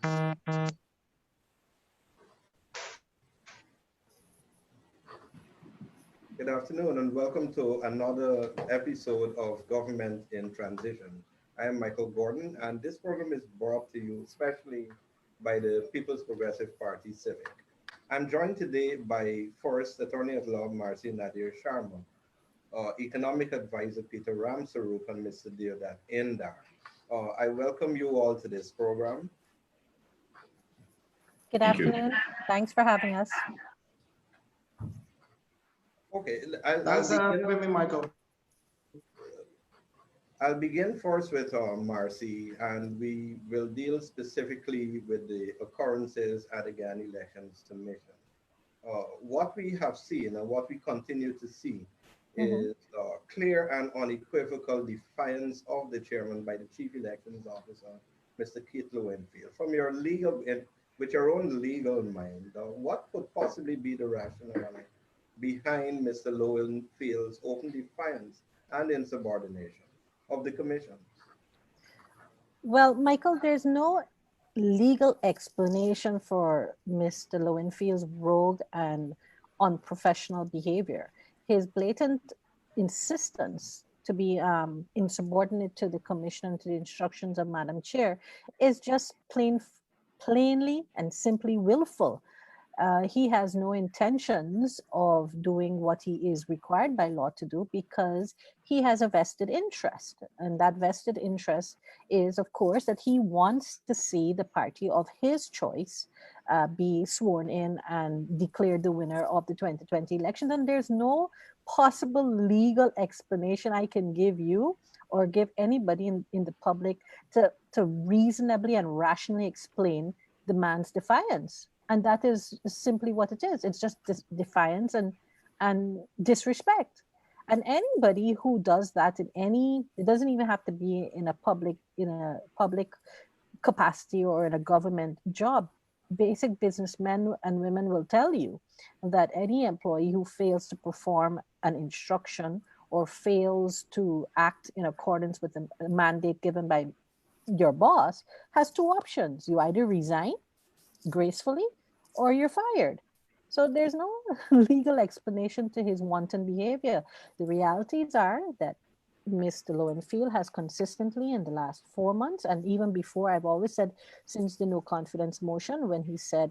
Good afternoon and welcome to another episode of Government in Transition. I am Michael Gordon and this program is brought to you especially by the People's Progressive Party Civic. I'm joined today by First Attorney at Law Marcia Nadia Sharma, Economic Advisor Peter Ramsaroop and Mr. Deodat Indar. I welcome you all to this program. Good afternoon. Thanks for having us. Okay, Thanks for having me, Michael. I'll begin first with Marcy, and we will deal specifically with the occurrences at the Guyana Elections Commission. What we have seen and what we continue to see is clear and unequivocal defiance of the chairman by the Chief Elections Officer, Mr. Keith Lowenfield. From your legal, with your own legal mind, what could possibly be the rationale behind Mr. Lowenfield's open defiance and insubordination of the commission? Well, Michael, there's no legal explanation for Mr. Lowenfield's rogue and unprofessional behavior. His blatant insistence to be insubordinate to the commission and to the instructions of Madam Chair is just plainly and simply willful. He has no intentions of doing what he is required by law to do because he has a vested interest. And that vested interest is, of course, that he wants to see the party of his choice be sworn in and declared the winner of the 2020 election. And there's no possible legal explanation I can give you or give anybody in the public to reasonably and rationally explain the man's defiance. And that is simply what it is. It's just defiance and disrespect. And anybody who does that it doesn't even have to be in a public capacity or in a government job. Basic businessmen and women will tell you that any employee who fails to perform an instruction or fails to act in accordance with the mandate given by your boss has two options. You either resign gracefully or you're fired. So there's no legal explanation to his wanton behavior. The realities are that Mr. Lowenfield has consistently in the last 4 months, and even before, I've always said since the no confidence motion, when he said,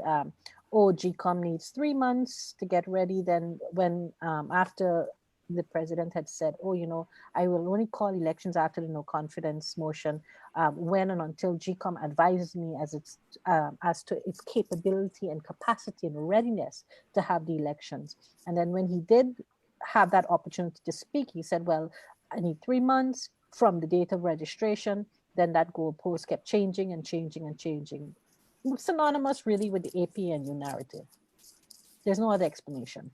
GECOM needs 3 months to get ready, then when after the president had said, I will only call elections after the no confidence motion when and until GECOM advises me as to its capability and capacity and readiness to have the elections. And then when he did have that opportunity to speak, he said, well, I need 3 months from the date of registration. Then that goalpost kept changing and changing and changing. Synonymous really with the APNU narrative. There's no other explanation.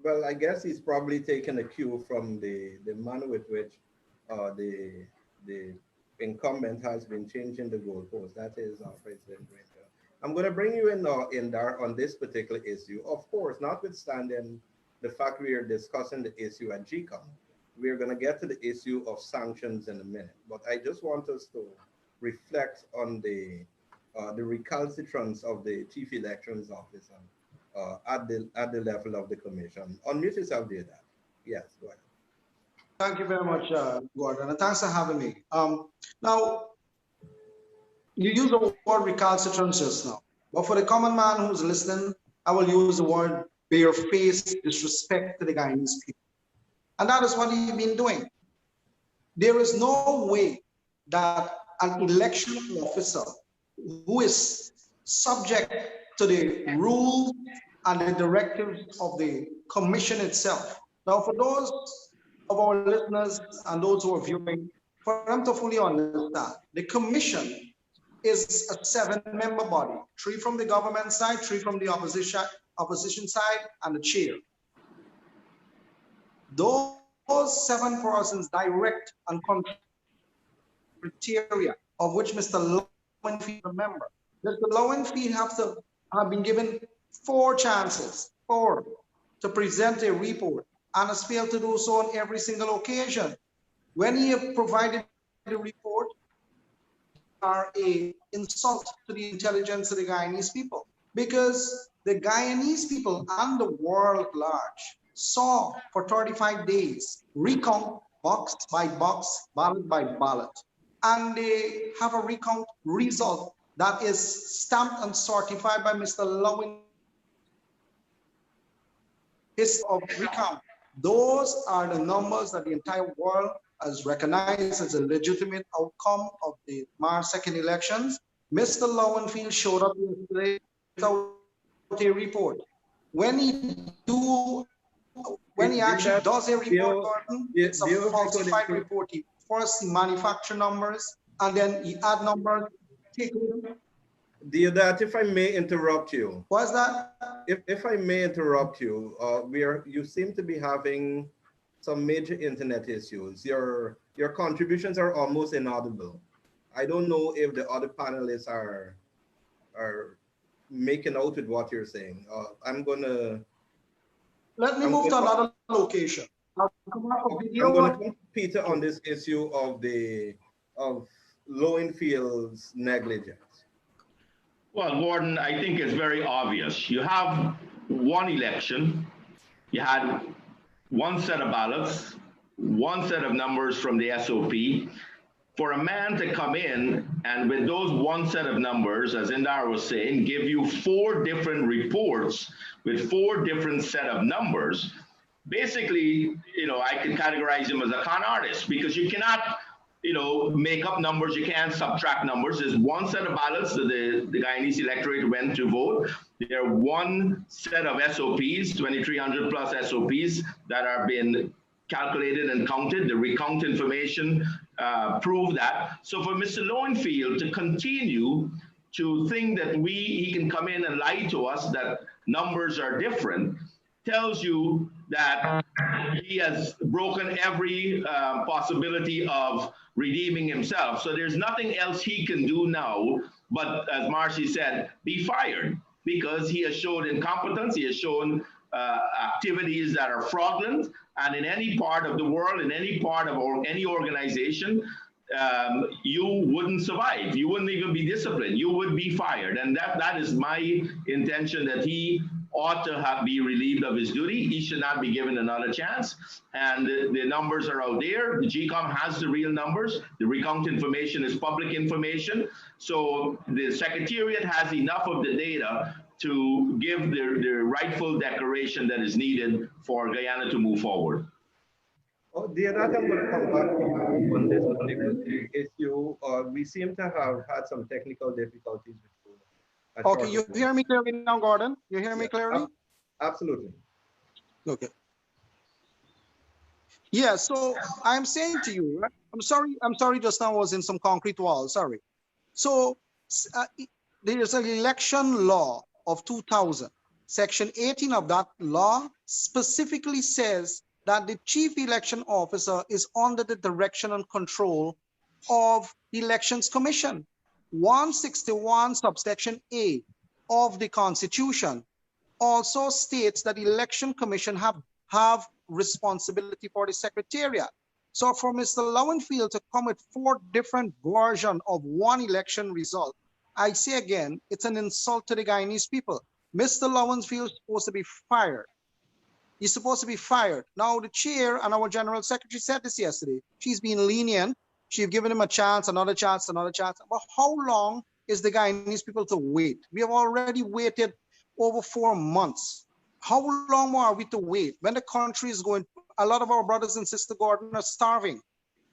Well, I guess he's probably taken a cue from the manner with which the incumbent has been changing the goalposts. That is President Winter. I'm going to bring you in, Indar, on this particular issue. Of course, notwithstanding the fact we are discussing the issue at GECOM, we're going to get to the issue of sanctions in a minute. But I just want us to reflect on the recalcitrance of the Chief Elections Officer at the level of the commission. Unmute yourself, Deodat. Yes, go ahead. Thank you very much, Gordon, and thanks for having me. Now, you use the word recalcitrance just now, but for the common man who's listening, I will use the word barefaced disrespect to the Guyanese people. And that is what he's been doing. There is no way that an election officer who is subject to the rules and the directives of the commission itself. Now, for those of our listeners and those who are viewing, for them to fully understand, the commission is a 7-member body, 3 from the government side, 3 from the opposition side, and the chair. Those 7 persons direct and control criteria of which Mr. Lowenfield is a member. Mr. Lowenfield have been given 4 chances, 4, to present a report, and has failed to do so on every single occasion. When he provided the report, are a insult to the intelligence of the Guyanese people, because the Guyanese people and the world at large saw for 35 days recount box by box, ballot by ballot, and they have a recount result that is stamped and certified by Mr. Lowen of recount. Those are the numbers that the entire world has recognized as a legitimate outcome of the March 2nd elections. Mr. Lowenfield showed up yesterday without a report. When he actually does a report, Gordon, it's a falsified report. He first manufacture numbers and then he add numbers. Deodat, if I may interrupt you. What's that? If I may interrupt you, you seem to be having some major internet issues. Your contributions are almost inaudible. I don't know if the other panelists are making out with what you're saying. Let me move to another location. I'm going to come to Peter on this issue of Lowenfield's negligence. Well, Gordon, I think it's very obvious. You have one election, you had one set of ballots, one set of numbers from the SOP. For a man to come in and with those one set of numbers, as Indar was saying, give you 4 different reports with 4 different set of numbers, basically, I can categorize him as a con artist, because you cannot, make up numbers, you can't subtract numbers. There's one set of ballots that the Guyanese electorate went to vote. There are one set of SOPs, 2,300 plus SOPs that are being calculated and counted. The recount information proved that. So for Mr. Lowenfield to continue to think that he can come in and lie to us that numbers are different tells you that he has broken every possibility of redeeming himself. So there's nothing else he can do now, but as Marcia said, be fired, because he has shown incompetence, he has shown activities that are fraudulent, and in any part of the world, in any part of any organization, you wouldn't survive. You wouldn't even be disciplined. You would be fired. And that is my intention, that he ought to be relieved of his duty. He should not be given another chance. And the numbers are out there. The GECOM has the real numbers. The recount information is public information. So the Secretariat has enough of the data to give the rightful declaration that is needed for Guyana to move forward. Oh, Deodat, I'm going to come back on this particular issue. We seem to have had some technical difficulties with you. Okay, you hear me clearly now, Gordon? You hear me clearly? Absolutely. Okay. Yeah, so I'm saying to you, right? I'm sorry, just now I was in some concrete wall, sorry. So there is an election law of 2000. Section 18 of that law specifically says that the chief election officer is under the direction and control of the Elections Commission. 161 subsection A of the Constitution also states that the Election Commission have responsibility for the Secretariat. So for Mr. Lowenfield to come with 4 different versions of one election result, I say again, it's an insult to the Guyanese people. Mr. Lowenfield is supposed to be fired. He's supposed to be fired. Now the chair and our general secretary said this yesterday. She's been lenient. She's given him a chance, another chance, another chance. But how long is the Guyanese people to wait? We have already waited over 4 months. How long more are we to wait? When the country is going, a lot of our brothers and sisters, Gordon, are starving.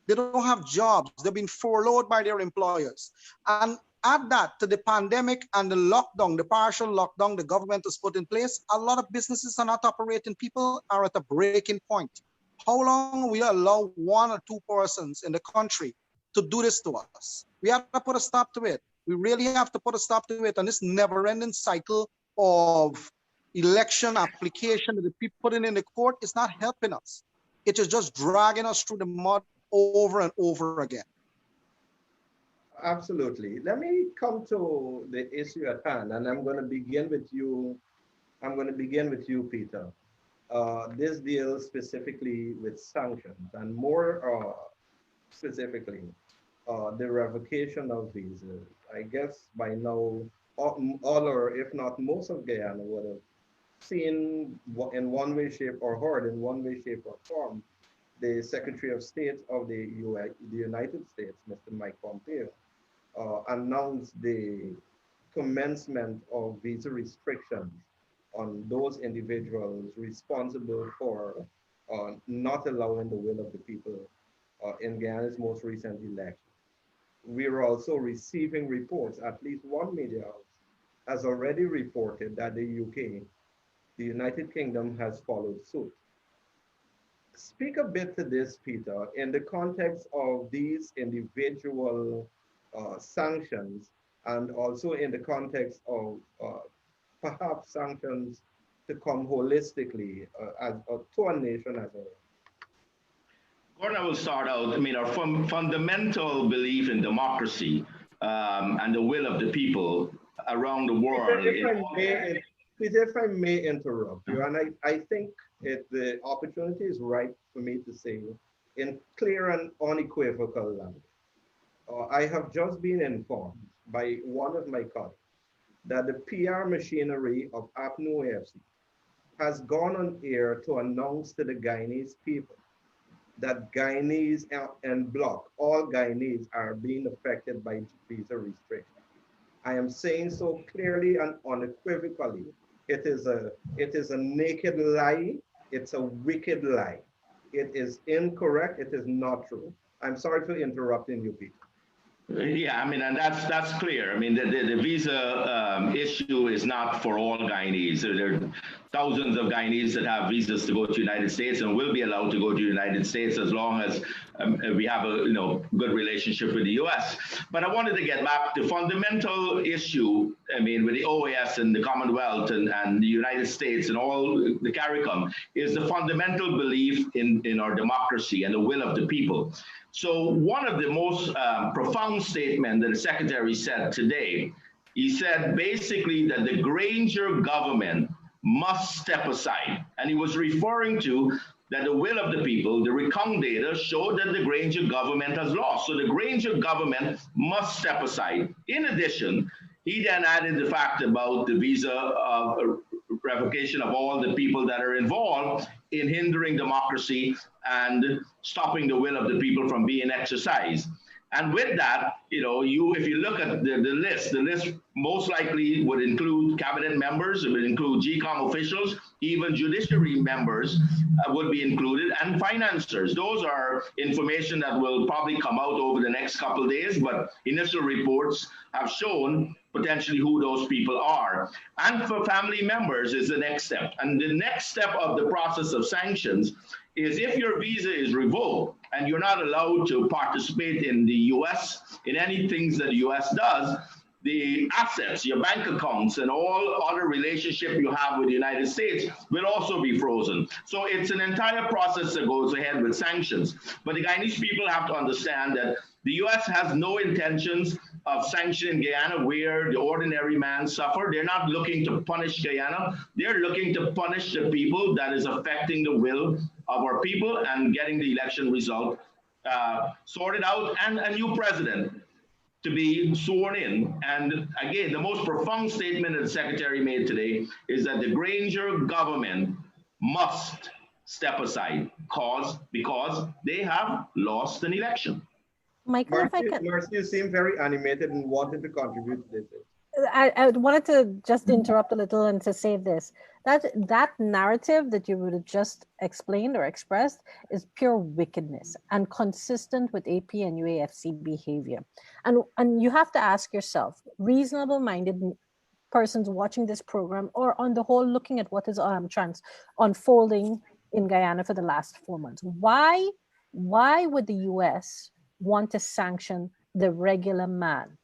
They don't have jobs. They've been furloughed by their employers. And add that to the pandemic and the lockdown, the partial lockdown the government has put in place, a lot of businesses are not operating. People are at a breaking point. How long will we allow 1 or 2 persons in the country to do this to us? We have to put a stop to it. We really have to put a stop to it. And this never-ending cycle of election application that the people putting in the court is not helping us. It is just dragging us through the mud over and over again. Absolutely. Let me come to the issue at hand, and I'm going to begin with you. Peter. This deals specifically with sanctions, and more specifically, the revocation of visas. I guess by now, all or if not most of Guyana would have seen in one way, shape, or heard in one way, shape, or form the Secretary of State of the United States, Mr. Mike Pompeo, announced the commencement of visa restrictions on those individuals responsible for not allowing the will of the people in Guyana's most recent election. We are also receiving reports, at least one media house has already reported that the UK, the United Kingdom, has followed suit. Speak a bit to this, Peter, in the context of these individual sanctions, and also in the context of perhaps sanctions to come holistically to a nation as a whole. Gordon, I will start out. I mean, our fundamental belief in democracy and the will of the people around the world. Peter, if I may interrupt you, and I think the opportunity is right for me to say in clear and unequivocal language. I have just been informed by one of my colleagues that the PR machinery of APNU-AFC has gone on air to announce to the Guyanese people that Guyanese and bloc, all Guyanese are being affected by visa restrictions. I am saying so clearly and unequivocally. It is a naked lie. It's a wicked lie. It is incorrect. It is not true. I'm sorry for interrupting you, Peter. Yeah, I mean, and that's clear. I mean, the visa issue is not for all Guyanese. There are thousands of Guyanese that have visas to go to the United States and will be allowed to go to the United States as long as we have a good relationship with the U.S. But I wanted to get back to the fundamental issue. I mean, with the OAS and the Commonwealth and the United States and all the CARICOM is the fundamental belief in our democracy and the will of the people. So one of the most profound statements that the Secretary said today, he said basically that the Granger government must step aside. And he was referring to that the will of the people, the recount data showed that the Granger government has lost. So the Granger government must step aside. In addition, he then added the fact about the visa revocation of all the people that are involved in hindering democracy and stopping the will of the people from being exercised. And with that, if you look at the list most likely would include cabinet members, it would include GECOM officials, even judiciary members would be included, and financiers. Those are information that will probably come out over the next couple of days, but initial reports have shown potentially who those people are. And for family members is the next step. And the next step of the process of sanctions is if your visa is revoked and you're not allowed to participate in the US, in any things that the US does, the assets, your bank accounts, and all other relationship you have with the United States will also be frozen. So it's an entire process that goes ahead with sanctions. But the Guyanese people have to understand that the US has no intentions of sanctioning Guyana where the ordinary man suffer. They're not looking to punish Guyana. They're looking to punish the people that is affecting the will of our people and getting the election result sorted out and a new president to be sworn in. And again, the most profound statement that the Secretary made today is that the Granger government must step aside because they have lost an election. Michael, Marcia, if I can... Marcia, you seem very animated and wanted to contribute to this. I wanted to just interrupt a little and to say this, that narrative that you would have just explained or expressed is pure wickedness and consistent with APNU-AFC behavior. And you have to ask yourself, reasonable-minded persons watching this program or on the whole looking at what is unfolding in Guyana for the last 4 months, why would the US want to sanction the regular man?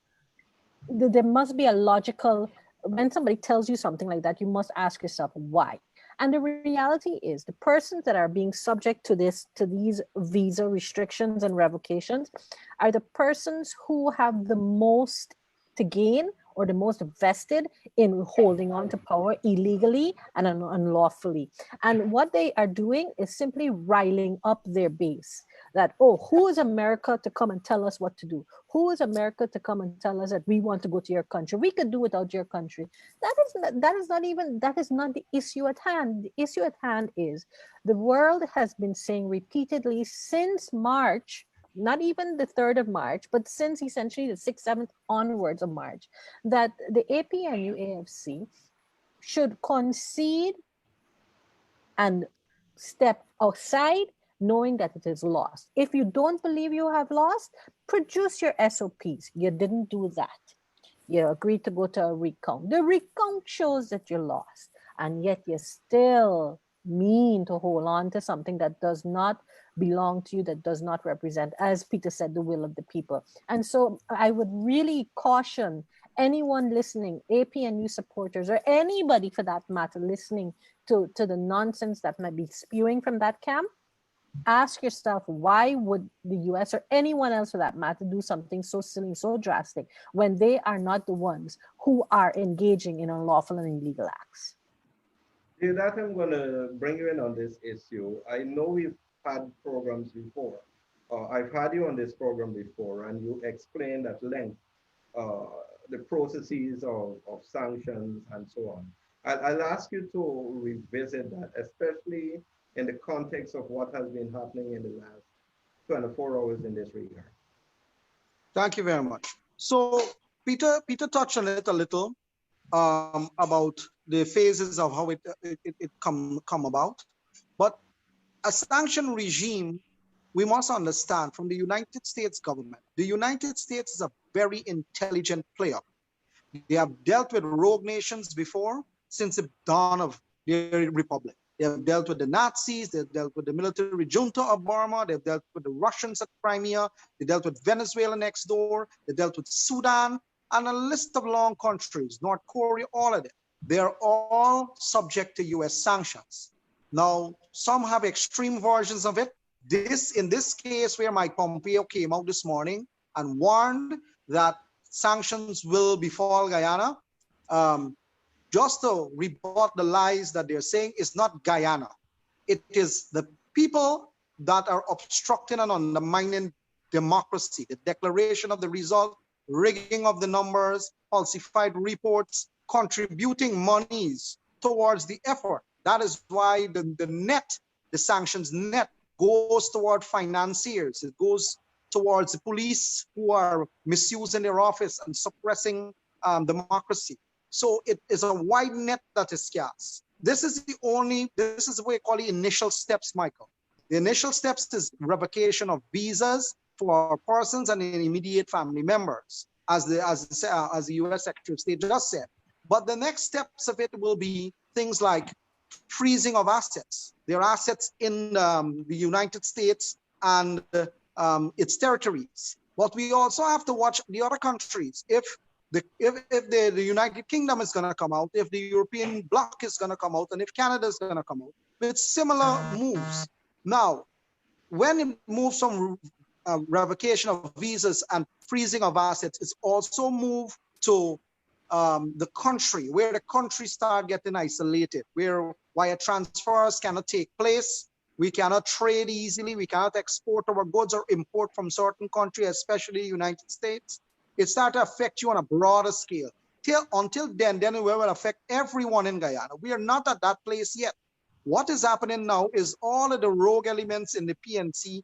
There must be a logical, when somebody tells you something like that, you must ask yourself why. And the reality is the persons that are being subject to these visa restrictions and revocations are the persons who have the most to gain or the most vested in holding on to power illegally and unlawfully. And what they are doing is simply riling up their base. that, oh, who is America to come and tell us what to do? Who is America to come and tell us that we want to go to your country? We could do without your country. That is not the issue at hand. The issue at hand is the world has been saying repeatedly since March, not even the 3rd of March, but since essentially the 6th, 7th onwards of March, that the APNU-AFC should concede and step outside knowing that it is lost. If you don't believe you have lost, produce your SOPs. You didn't do that. You agreed to go to a recount. The recount shows that you lost, and yet you still mean to hold on to something that does not belong to you, that does not represent, as Peter said, the will of the people. And so I would really caution anyone listening, APNU supporters, or anybody for that matter listening to the nonsense that might be spewing from that camp. Ask yourself, why would the US or anyone else for that matter do something so silly, so drastic, when they are not the ones who are engaging in unlawful and illegal acts? That I'm going to bring you in on this issue. I know we've had programs before. I've had you on this program before, and you explained at length the processes of sanctions and so on. I'll ask you to revisit that, especially in the context of what has been happening in the last 24 hours in this regard. Thank you very much. So Peter touched on it a little about the phases of how it come about. But a sanction regime, we must understand from the United States government, the United States is a very intelligent player. They have dealt with rogue nations before, since the dawn of the republic. They have dealt with the Nazis, they've dealt with the military junta of Burma, they've dealt with the Russians at Crimea, they dealt with Venezuela next door, they dealt with Sudan, and a list of long countries, North Korea, all of them. They're all subject to US sanctions. Now, some have extreme versions of it. In this case where Mike Pompeo came out this morning and warned that sanctions will befall Guyana, just to rebut the lies that they're saying, it's not Guyana. It is the people that are obstructing and undermining democracy, the declaration of the result, rigging of the numbers, falsified reports, contributing monies towards the effort. That is why the sanctions net goes toward financiers. It goes towards the police who are misusing their office and suppressing democracy. So it is a wide net that is cast. This is what we call the initial steps, Michael. The initial steps is revocation of visas for persons and immediate family members, as the U.S. Secretary of State just said. But the next steps of it will be things like freezing of assets. There are assets in the United States and its territories. But we also have to watch the other countries. If the United Kingdom is going to come out, if the European bloc is going to come out, and if Canada is going to come out with similar moves. Now, when it moves from revocation of visas and freezing of assets, it's also moved to the country, where the country start getting isolated, where wire transfers cannot take place. We cannot trade easily. We cannot export our goods or import from certain countries, especially the United States. It starts to affect you on a broader scale. Until then it will affect everyone in Guyana. We are not at that place yet. What is happening now is all of the rogue elements in the PNC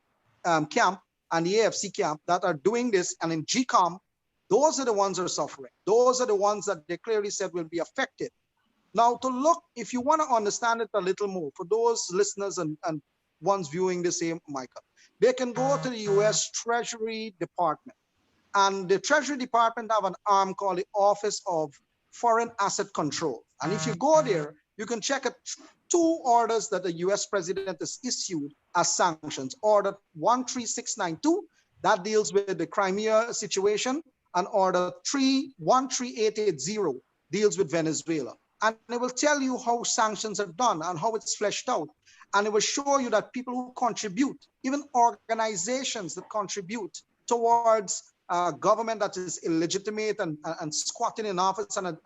camp and the AFC camp that are doing this, and in GECOM, those are the ones that are suffering. Those are the ones that they clearly said will be affected. Now, if you want to understand it a little more, for those listeners and ones viewing the same, Michael, they can go to the US Treasury Department. And the Treasury Department have an arm called the Office of Foreign Asset Control. And if you go there, you can check out 2 orders that the US president has issued as sanctions. Order 13692, that deals with the Crimea situation, and Order 13880 deals with Venezuela. And it will tell you how sanctions are done and how it's fleshed out. And it will show you that people who contribute, even organizations that contribute towards government that is illegitimate and squatting in office and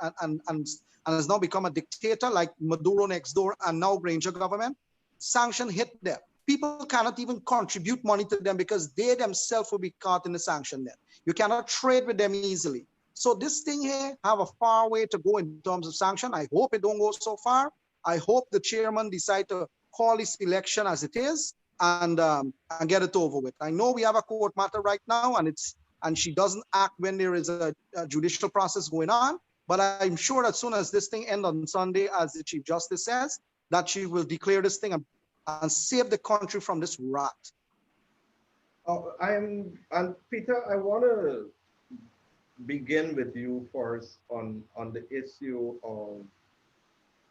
has now become a dictator like Maduro next door and now Granger government, sanction hit them. people cannot even contribute money to them because they themselves will be caught in the sanction net. You cannot trade with them easily. So this thing here have a far way to go in terms of sanction. I hope it don't go so far. I hope the chairman decide to call this election as it is and get it over with. I know we have a court matter right now, and she doesn't act when there is a judicial process going on. But I'm sure as soon as this thing ends on Sunday, as the Chief Justice says, that she will declare this thing and save the country from this rot. And Peter, I want to begin with you first on the issue of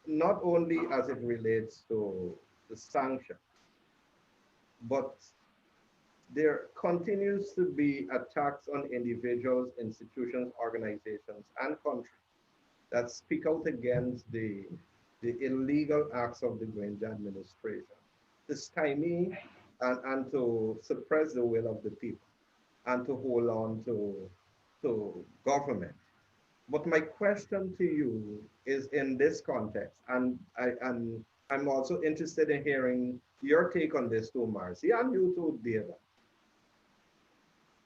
not only as it relates to the sanction, but there continues to be attacks on individuals, institutions, organizations, and countries that speak out against the illegal acts of the Granger administration, to stymie and to suppress the will of the people and to hold on to government. But my question to you is in this context, and I'm also interested in hearing your take on this too, Marcia, and you too, Deodat.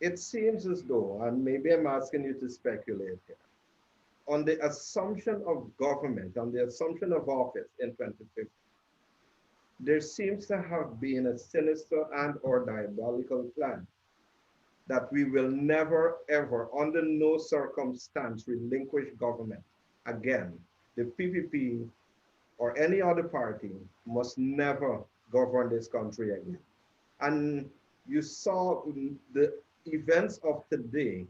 It seems as though, and maybe I'm asking you to speculate here, on the assumption of government, on the assumption of office in 2050, there seems to have been a sinister and or diabolical plan that we will never, ever, under no circumstance, relinquish government. Again, the PPP or any other party must never govern this country again. And you saw the events of today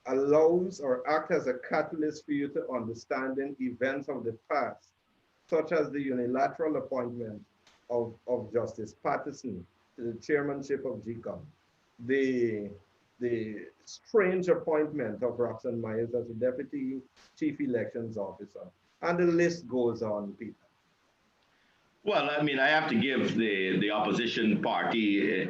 allows or act as a catalyst for you to understanding events of the past, such as the unilateral appointment of Justice Patterson to the chairmanship of GECOM, the strange appointment of Roxanne Myers as the Deputy Chief Elections Officer, and the list goes on, Peter. Well, I mean, I have to give the opposition party,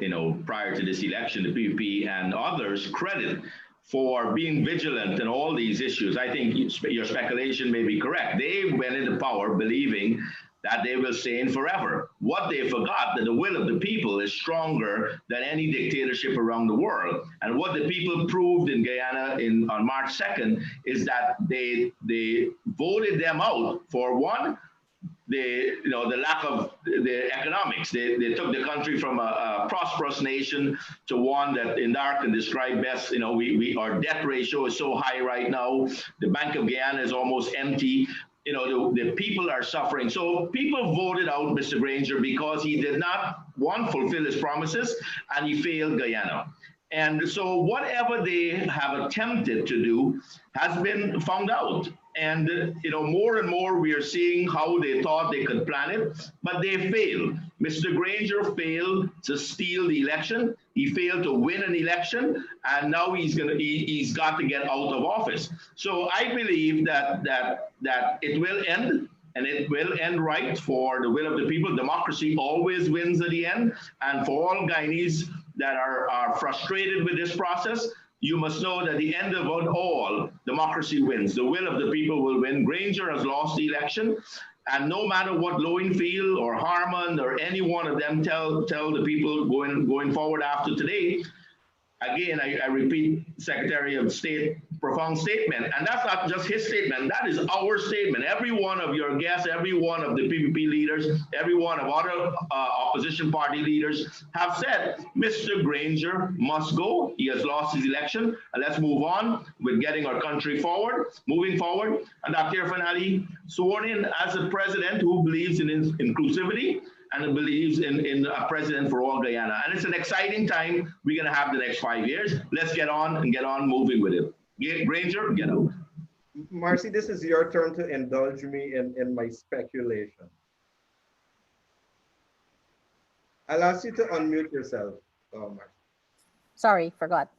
prior to this election, the PPP and others, credit for being vigilant in all these issues. I think your speculation may be correct. They went into power believing that they will stay in forever. What they forgot, that the will of the people is stronger than any dictatorship around the world. And what the people proved in Guyana on March 2nd is that they voted them out for one, the lack of the economics. They took the country from a prosperous nation to one that Indar can describe best. Our debt ratio is so high right now. The Bank of Guyana is almost empty. The people are suffering. So people voted out Mr. Granger because he did not, one, fulfill his promises, and he failed Guyana. And so whatever they have attempted to do has been found out. And, more and more we are seeing how they thought they could plan it, but they failed. Mr. Granger failed to steal the election. He failed to win an election, and now he's got to get out of office. So I believe that it will end, and it will end right for the will of the people. Democracy always wins at the end, and for all Guyanese that are frustrated with this process, you must know that at the end of it all, democracy wins. The will of the people will win. Granger has lost the election, and no matter what Lowenfield or Harman or any one of them tell the people going forward after today, again, I repeat Secretary of State profound statement, and that's not just his statement, that is our statement. Every one of your guests, every one of the PPP leaders, every one of other opposition party leaders have said, Mr. Granger must go. He has lost his election, and let's move on with getting our country moving forward. And Dr. Irfan sworn in as a president who believes in inclusivity and believes in a president for all Guyana. And it's an exciting time we're gonna have the next 5 years. Let's get on moving with it. Granger, get out. Marcy, this is your turn to indulge me in my speculation. I'll ask you to unmute yourself, Marcy. Sorry, forgot.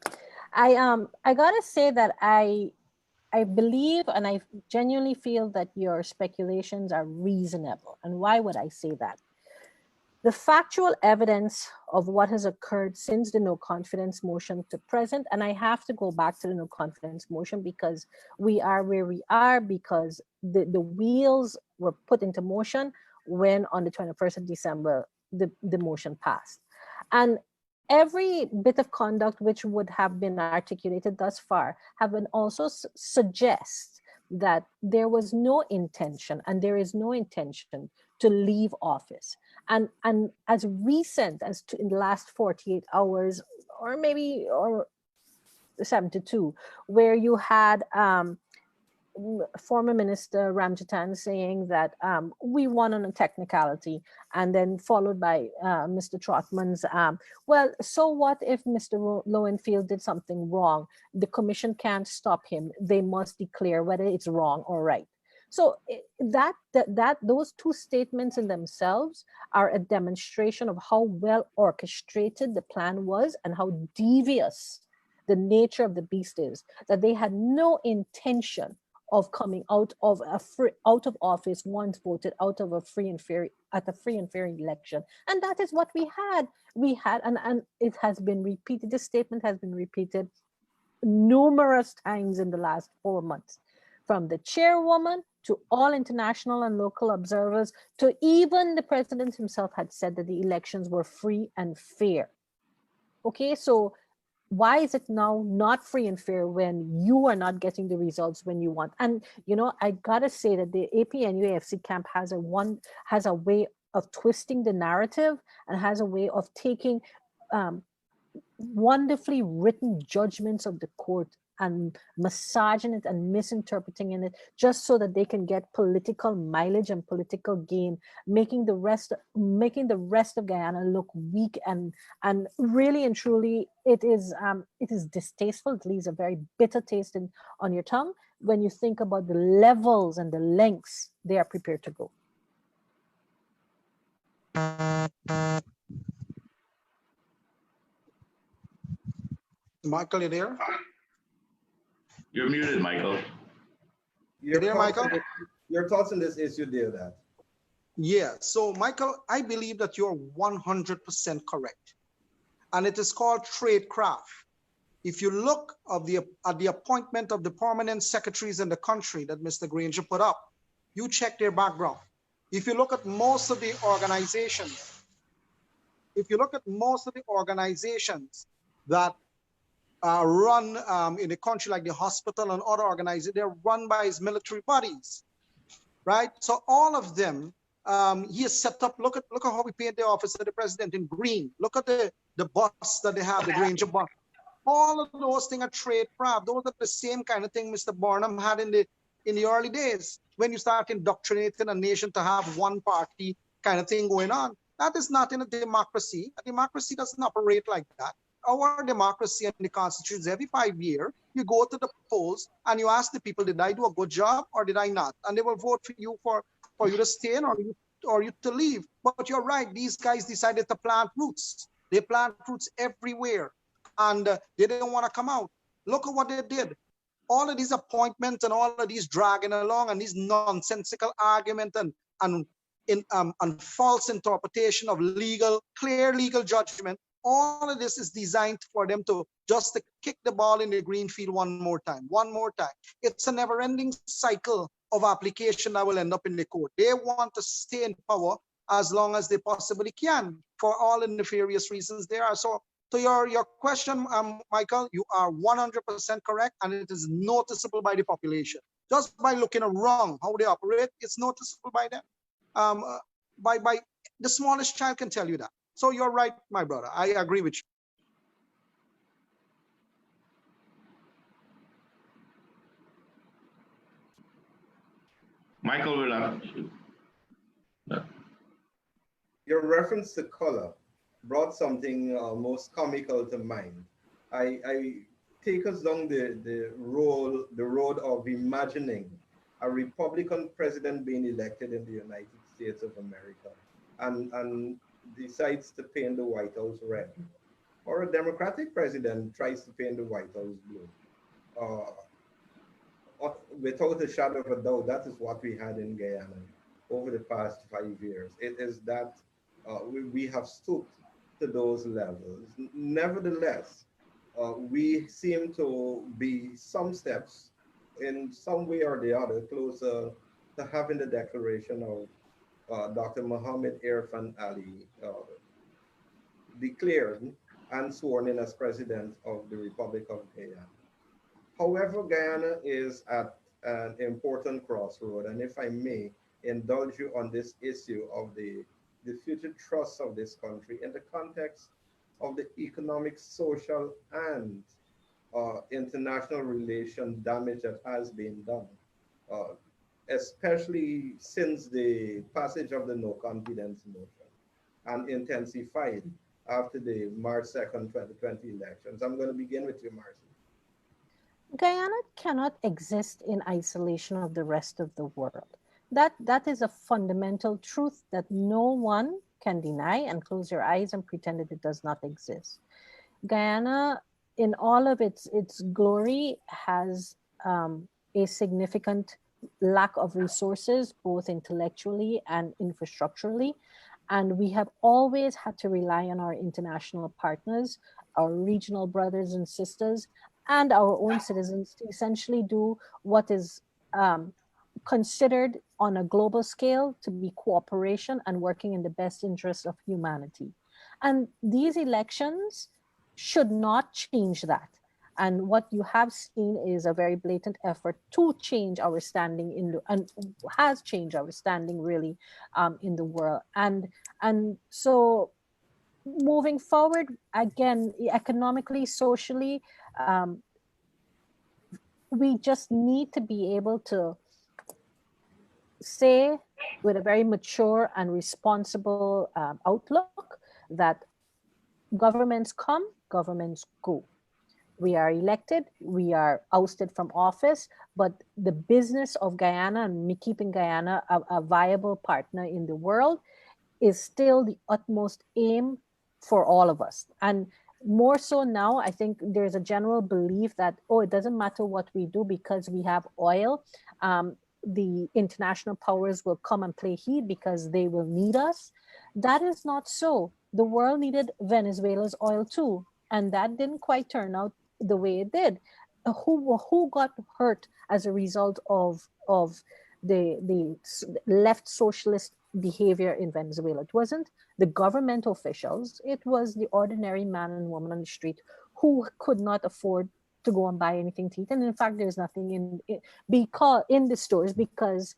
I gotta say that I believe and I genuinely feel that your speculations are reasonable. And why would I say that? The factual evidence of what has occurred since the no confidence motion to present, and I have to go back to the no confidence motion because we are where we are because the wheels were put into motion when on the 21st of December, the motion passed. And every bit of conduct which would have been articulated thus far have been also suggest that there was no intention, and there is no intention to leave office. And as recent as in the last 48 hours, or maybe 72, where you had former Minister Ramsaroop saying that we won on a technicality, and then followed by Mr. Trotman's, well, so what if Mr. Lowenfield did something wrong? The commission can't stop him. They must declare whether it's wrong or right. So those two statements in themselves are a demonstration of how well orchestrated the plan was and how devious the nature of the beast is, that they had no intention of coming out of office once voted out of a free and fair election. And that is what we had. And it has been repeated. This statement has been repeated numerous times in the last 4 months, from the chairwoman to all international and local observers, to even the president himself had said that the elections were free and fair. Okay, so why is it now not free and fair when you are not getting the results when you want? And, you know, I gotta say that the APNU-AFC camp has a way of twisting the narrative, and has a way of taking wonderfully written judgments of the court and massaging it and misinterpreting it, just so that they can get political mileage and political gain, making the rest of Guyana look weak, and really and truly it is distasteful. It leaves a very bitter taste on your tongue when you think about the levels and the lengths they are prepared to go. Michael, you there? You're muted, Michael. You there, Michael? Your thoughts on this issue, Deodat? Yeah, so Michael, I believe that you're 100% correct. And it is called tradecraft. If you look at the appointment of the permanent secretaries in the country that Mr. Granger put up, you check their background. If you look at most of the organizations, that run in the country, like the hospital and other organizations, they're run by his military bodies, right? So all of them, he has set up. Look at how we paint the office of the president in green. Look at the bus that they have, the Granger bus. All of those things are tradecraft. Those are the same kind of thing Mr. Barnum had in the early days, when you start indoctrinating a nation to have one party kind of thing going on. That is not in a democracy. A democracy doesn't operate like that. Our democracy and the Constitution, every 5 years, you go to the polls and you ask the people, did I do a good job or did I not? And they will vote for you for you to stay in or you to leave. But you're right, these guys decided to plant roots. They plant roots everywhere, and they didn't want to come out. Look at what they did. All of these appointments and all of these dragging along and these nonsensical argument and false interpretation of clear legal judgment. All of this is designed for them to just kick the ball in the green field one more time. It's a never-ending cycle of application that will end up in the court. They want to stay in power as long as they possibly can, for all the nefarious reasons there are. So to your question, Michael, you are 100% correct, and it is noticeable by the population. Just by looking around how they operate, it's noticeable by them. By the smallest child can tell you that. So you're right, my brother. I agree with you. Michael will Your reference to color brought something most comical to mind. I take us down the road of imagining a Republican president being elected in the United States of America and decides to paint the White House red, or a Democratic president tries to paint the White House blue. Without a shadow of a doubt, that is what we had in Guyana over the past 5 years. It is that we have stooped to those levels. Nevertheless, we seem to be some steps in some way or the other closer to having the declaration of Dr. Mohammed Irfan Ali declared and sworn in as president of the Republic of Guyana. However, Guyana is at an important crossroad, and if I may indulge you on this issue of the future trust of this country in the context of the economic, social, and international relation damage that has been done, uh, especially since the passage of the no confidence motion and intensified after the March 2nd, 2020 elections. I'm going to begin with you, Marcia. Guyana cannot exist in isolation of the rest of the world. That is a fundamental truth that no one can deny and close your eyes and pretend that it does not exist. Guyana, in all of its glory, has a significant lack of resources, both intellectually and infrastructurally. And we have always had to rely on our international partners, our regional brothers and sisters, and our own citizens to essentially do what is considered on a global scale to be cooperation and working in the best interest of humanity. And these elections should not change that. And what you have seen is a very blatant effort to change our standing in the, and has changed our standing really in the world. And so moving forward, again, economically, socially, we just need to be able to say with a very mature and responsible outlook that governments come, governments go. We are elected, we are ousted from office, but the business of Guyana and keeping Guyana a viable partner in the world is still the utmost aim for all of us. And more so now, I think there's a general belief that, oh, it doesn't matter what we do because we have oil. The international powers will come and play heed because they will need us. That is not so. The world needed Venezuela's oil too, and that didn't quite turn out the way it did. Who got hurt as a result of the left socialist behavior in Venezuela? It wasn't the government officials, it was the ordinary man and woman on the street who could not afford to go and buy anything to eat. And in fact, there's nothing in the stores because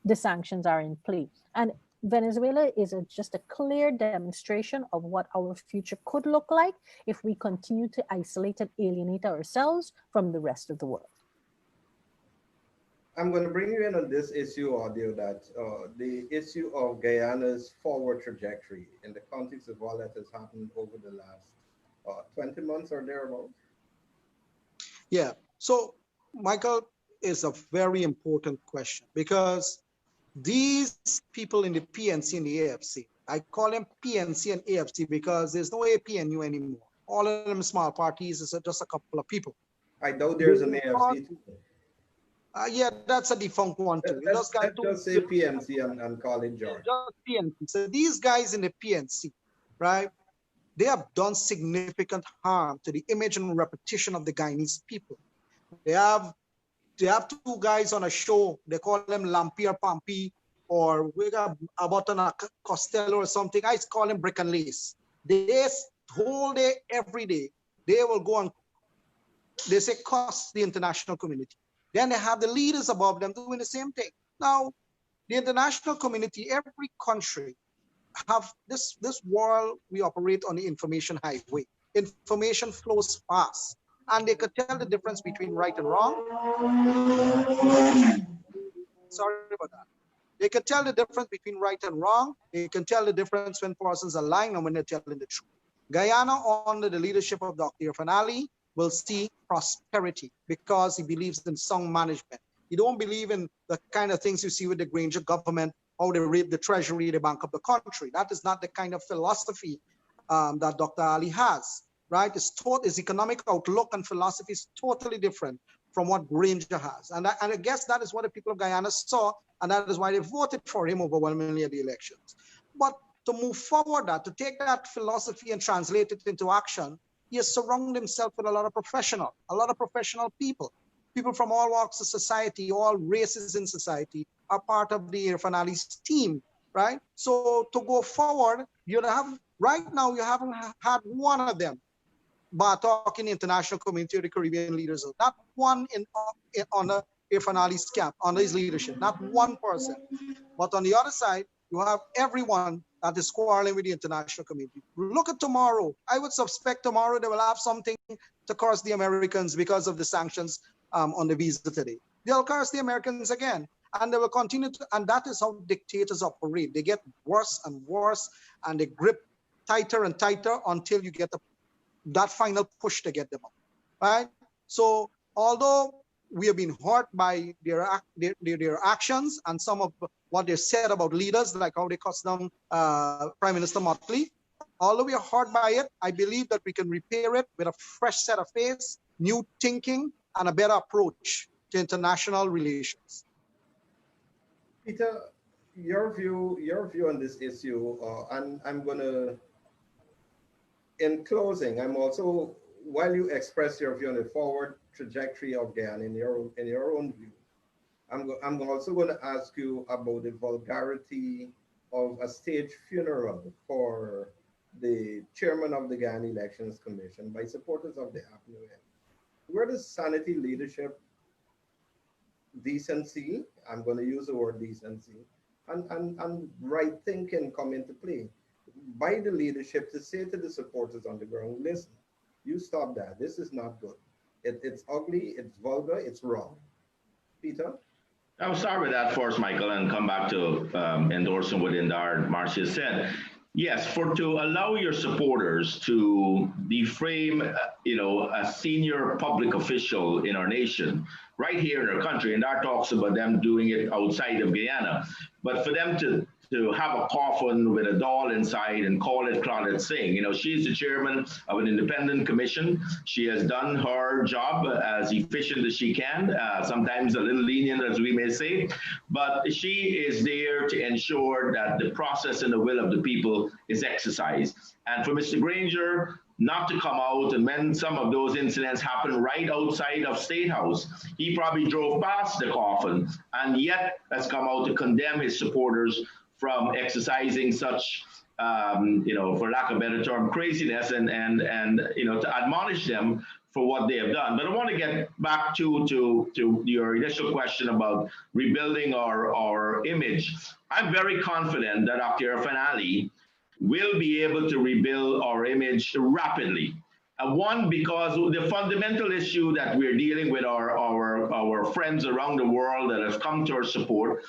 the sanctions are in play. And Venezuela is just a clear demonstration of what our future could look like if we continue to isolate and alienate ourselves from the rest of the world. I'm going to bring you in on this issue, Deodat, the issue of Guyana's forward trajectory in the context of all that has happened over the last 20 months or thereabouts. Yeah. So, Michael, is a very important question because these people in the PNC and the AFC, I call them PNC and AFC because there's no APNU anymore. All of them small parties, it's just a couple of people. I doubt there's an AFC too. Yeah, that's a defunct one too. Let's just say PNC and call it George. Just PNC. So these guys in the PNC, right, they have done significant harm to the image and reputation of the Guyanese people. They have two guys on a show, they call them Lampier Pompi, or we got Abatana Costello or something. I call them Brick and Lace. They whole day, every day, they will go and they say cost the international community. Then they have the leaders above them doing the same thing. Now, the international community, every country have this world, we operate on the information highway. Information flows fast. And they could tell the difference between right and wrong. Sorry about that. They could tell the difference between right and wrong. They can tell the difference when persons are lying and when they're telling the truth. Guyana, under the leadership of Dr. Irfan Ali, will see prosperity because he believes in sound management. He don't believe in the kind of things you see with the Granger government, how they raid the treasury, the bank of the country. That is not the kind of philosophy that Dr. Ali has. Right? His economic outlook and philosophy is totally different from what Granger has. And I guess that is what the people of Guyana saw, and that is why they voted for him overwhelmingly at the elections. But to move forward, to take that philosophy and translate it into action, he has surrounded himself with a lot of professional people. People from all walks of society, all races in society are part of the Irfan Ali's team. right? So to go forward, you'd have, right now, you haven't had one of them, but talking international community of the Caribbean leaders, not one under Irfan Ali's camp, under his leadership, not one person. But on the other side, you have everyone that is quarreling with the international community. Look at tomorrow. I would suspect tomorrow they will have something to curse the Americans because of the sanctions on the visa today. They'll curse the Americans again, and they will continue to, and that is how dictators operate. They get worse and worse, and they grip tighter and tighter until you get that final push to get them out, right? So although we have been hurt by their actions and some of what they said about leaders, like how they cussed down Prime Minister Motley, although we are hurt by it, I believe that we can repair it with a fresh set of face, new thinking, and a better approach to international relations. Peter, your view on this issue, and I'm gonna, in closing, I'm also, while you express your view on the forward trajectory of Guyana in your own view, I'm also going to ask you about the vulgarity of a stage funeral for the chairman of the Guyana Elections Commission by supporters of the APNU-AFC. Where does sanity, leadership, decency, I'm going to use the word decency, and right thinking come into play by the leadership to say to the supporters on the ground, listen, you stop that. This is not good. It's ugly, it's vulgar, it's wrong. Peter? I'll start with that first, Michael, and come back to endorsing what Indar and Marcia said. Yes, to allow your supporters to deframe, a senior public official in our nation, right here in our country, and Indar talks about them doing it outside of Guyana, but for them to have a coffin with a doll inside and call it Claudette Singh. She's the chairman of an independent commission. She has done her job as efficient as she can, sometimes a little lenient, as we may say, but she is there to ensure that the process and the will of the people is exercised. And for Mr. Granger not to come out, and when some of those incidents happen right outside of State House, he probably drove past the coffin and yet has come out to condemn his supporters from exercising such, for lack of a better term, craziness, and to admonish them for what they have done. But I want to get back to your initial question about rebuilding our image. I'm very confident that Dr. Irfan Ali will be able to rebuild our image rapidly. One, because the fundamental issue that we're dealing with our friends around the world that have come to our support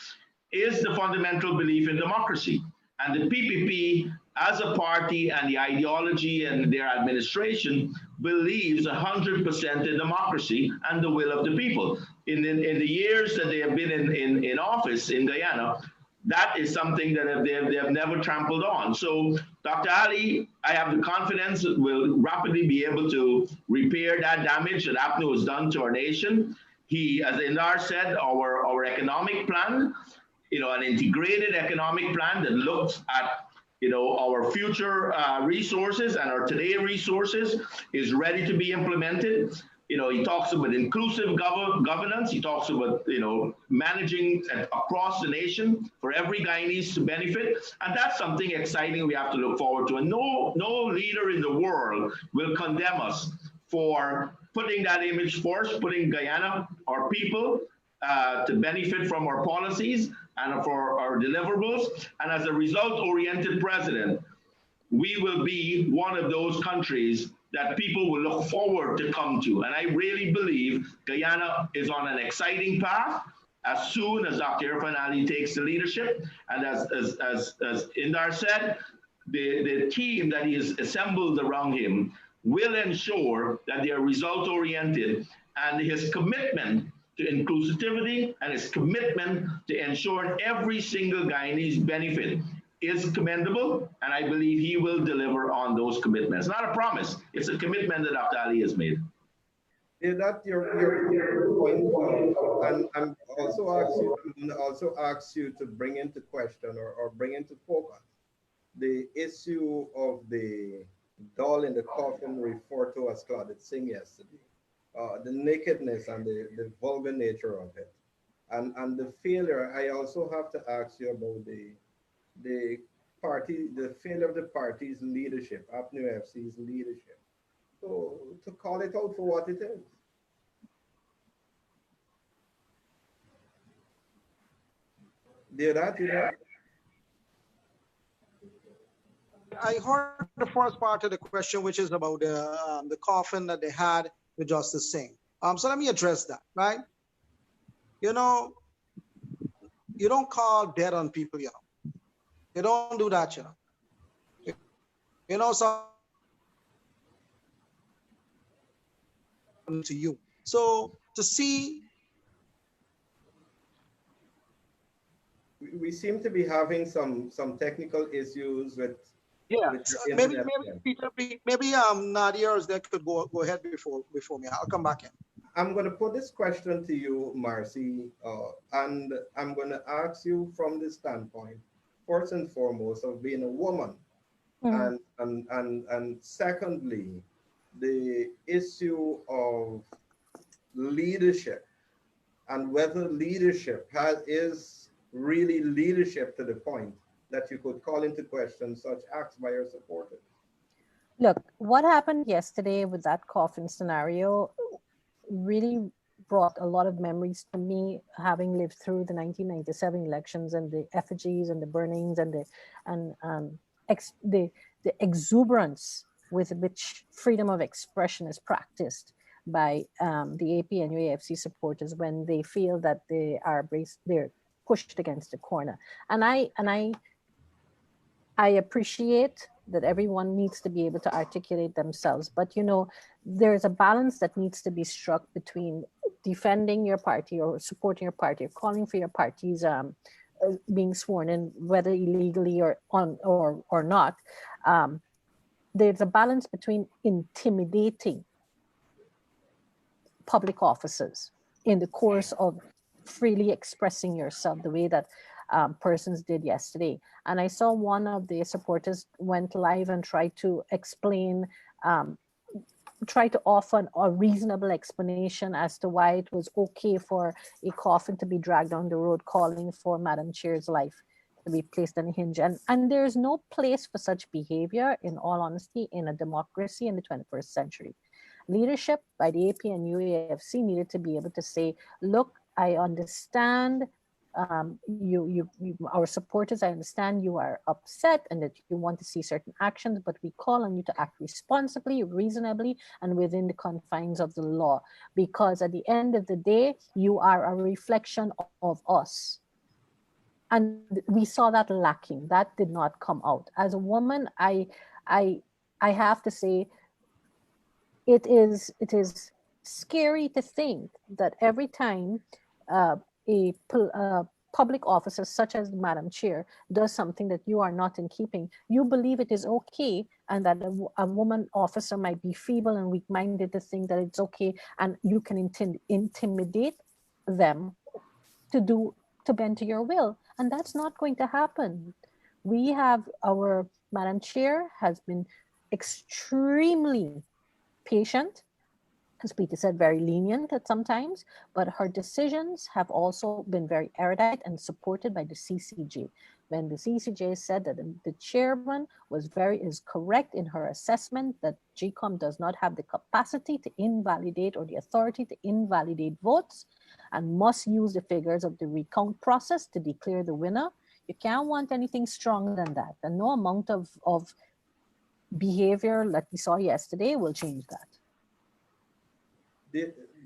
is the fundamental belief in democracy. And the PPP as a party and the ideology and their administration believes 100% in democracy and the will of the people. In the years that they have been in office in Guyana, that is something that they have never trampled on. So Dr. Ali, I have the confidence that will rapidly be able to repair that damage that APNU has done to our nation. He, as Indar said, our economic plan, an integrated economic plan that looks at our future resources and our today resources is ready to be implemented. He talks about inclusive governance. He talks about, managing across the nation for every Guyanese to benefit. And that's something exciting we have to look forward to. And no leader in the world will condemn us for putting that image first, putting Guyana, our people, to benefit from our policies and for our deliverables. And as a result-oriented president, we will be one of those countries that people will look forward to come to. And I really believe Guyana is on an exciting path as soon as Dr. Irfan Ali takes the leadership. And as Indar said, the team that he has assembled around him will ensure that they are result-oriented, and his commitment to inclusivity and his commitment to ensuring every single Guyanese benefit is commendable, and I believe he will deliver on those commitments. Not a promise, it's a commitment that Dr. Ali has made. Yeah, that's your point, and I'm also ask you to bring into question or bring into focus the issue of the doll in the coffin referred to as Claudette Singh yesterday. The nakedness and the vulgar nature of it, and the failure. I also have to ask you about the party, the failure of the party's leadership, APNU-AFC's leadership. So to call it out for what it is. Deodat, you know? I heard the first part of the question, which is about the coffin that they had with Justice Singh. So let me address that, right? You know, you don't call dead on people, you know. You don't do that, you know. You know, so to you. So to see, We seem to be having some technical issues with the maybe internet. Peter, maybe Nadia or that could go ahead before me. I'll come back in. I'm going to put this question to you, Marcia, and I'm going to ask you from the standpoint, first and foremost, of being a woman, and secondly, the issue of leadership and whether leadership is really leadership to the point that you could call into question such acts by your supporters. Look, what happened yesterday with that coffin scenario really brought a lot of memories to me, having lived through the 1997 elections and the effigies and the burnings and the exuberance with which freedom of expression is practiced by the APNU-AFC supporters when they feel that they're pushed against the corner. And I appreciate that everyone needs to be able to articulate themselves, but you know, there's a balance that needs to be struck between defending your party or supporting your party or calling for your party's being sworn in, whether illegally or not. There's a balance between intimidating public officers in the course of freely expressing yourself the way that persons did yesterday. And I saw one of the supporters went live and tried to explain, try to offer a reasonable explanation as to why it was okay for a coffin to be dragged down the road, calling for Madam Chair's life to be placed on a hinge. And there's no place for such behavior, in all honesty, in a democracy in the 21st century. Leadership by the APNU-AFC needed to be able to say, look, I understand our supporters, I understand you are upset and that you want to see certain actions, but we call on you to act responsibly, reasonably, and within the confines of the law. Because at the end of the day, you are a reflection of us. And we saw that lacking. That did not come out. As a woman, I have to say, it is scary to think that every time a public officer such as Madam Chair does something that you are not in keeping, you believe it is okay, and that a woman officer might be feeble and weak-minded to think that it's okay, and you can intimidate them to bend to your will, and that's not going to happen. We have our Madam Chair has been extremely patient, as Peter said, very lenient at sometimes, but her decisions have also been very erudite and supported by the CCJ. When the CCJ said that the chairman is correct in her assessment that GECOM does not have the capacity to invalidate or the authority to invalidate votes and must use the figures of the recount process to declare the winner, you can't want anything stronger than that. And no amount of behavior like we saw yesterday will change that.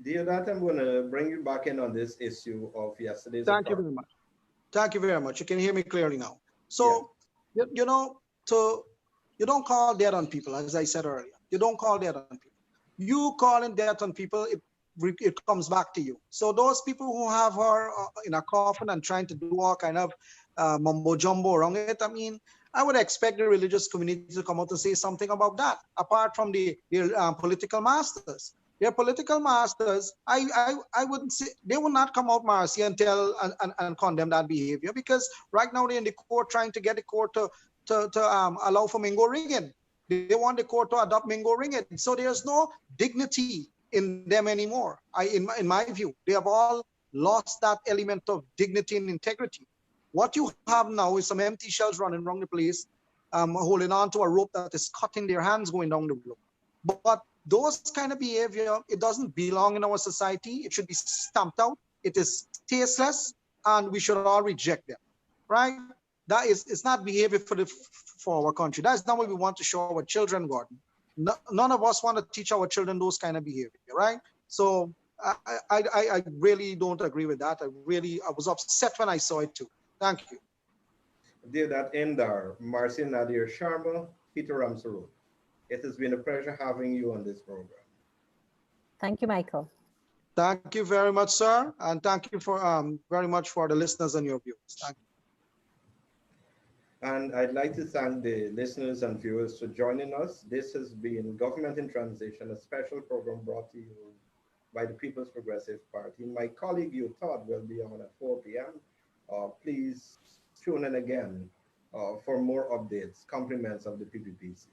Deodat, I'm going to bring you back in on this issue of yesterday's. Thank you very much. Thank you very much. You can hear me clearly now. So, yeah. You don't call death on people, as I said earlier. You don't call death on people. You calling death on people, it comes back to you. So those people who have her in a coffin and trying to do all kind of mumbo jumbo around it, I mean, I would expect the religious community to come out and say something about that, apart from their political masters. Their political masters, I wouldn't say, they will not come out, Marcia, and tell and condemn that behavior, because right now they're in the court trying to get the court to allow for Mingo ringing. They want the court to adopt Mingo ringing. So there's no dignity in them anymore. In my view, they have all lost that element of dignity and integrity. What you have now is some empty shells running around the place, holding on to a rope that is cutting their hands going down the rope. But those kind of behavior, it doesn't belong in our society. It should be stamped out. It is tasteless, and we should all reject them, right? That is, it's not behavior for our country. That's not what we want to show our children, Gordon. None of us want to teach our children those kind of behavior, right? So I really don't agree with that. I was upset when I saw it too. Thank you. Deodat, Indar, Marcia, Nadia, Sharma, Peter Ramsaroop. It has been a pleasure having you on this program. Thank you, Michael. Thank you very much, sir. And thank you for very much for the listeners and your viewers. Thank you. And I'd like to thank the listeners and viewers for joining us. This has been Government in Transition, a special program brought to you by the People's Progressive Party. My colleague, you thought, will be on at 4 p.m. Please tune in again for more updates, compliments of the PPPC.